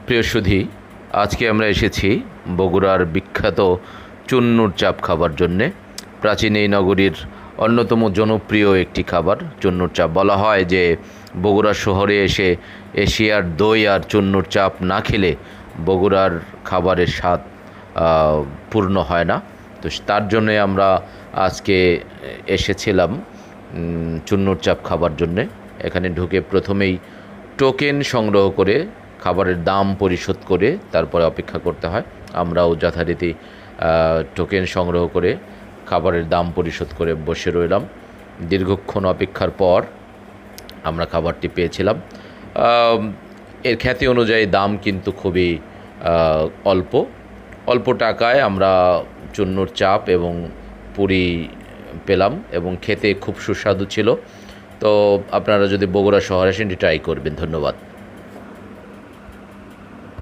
প্রিয় সুধী, আজকে আমরা এসেছি বগুড়ার বিখ্যাত চুন্নুর চাপ খাবার জন্যে। প্রাচীন এই নগরীর অন্যতম জনপ্রিয় একটি খাবার চুন্নুর চাপ। বলা হয় যে বগুড়া শহরে এসে এশিয়ার দই আর চুন্নুর চাপ না খেলে বগুড়ার খাবারের স্বাদ পূর্ণ হয় না। তো তার জন্যে আমরা আজকে এসেছিলাম চুন্নুর চাপ খাবার জন্যে। এখানে ঢুকে প্রথমেই টোকেন সংগ্রহ করে খাবারের দাম পরিশোধ করে তারপরে অপেক্ষা করতে হয়। আমরাও যথারীতি টোকেন সংগ্রহ করে খাবারের দাম পরিশোধ করে বসে রইলাম। দীর্ঘক্ষণ অপেক্ষার পর আমরা খাবারটি পেয়েছিলাম। এর খ্যাতি অনুযায়ী দাম কিন্তু খুবই অল্প অল্প টাকায় আমরা চুন্নুর চাপ এবং পুরি পেলাম এবং খেতে খুব সুস্বাদু ছিল। তো আপনারা যদি বগুড়া শহরে আসেন, ট্রাই করবেন। ধন্যবাদ।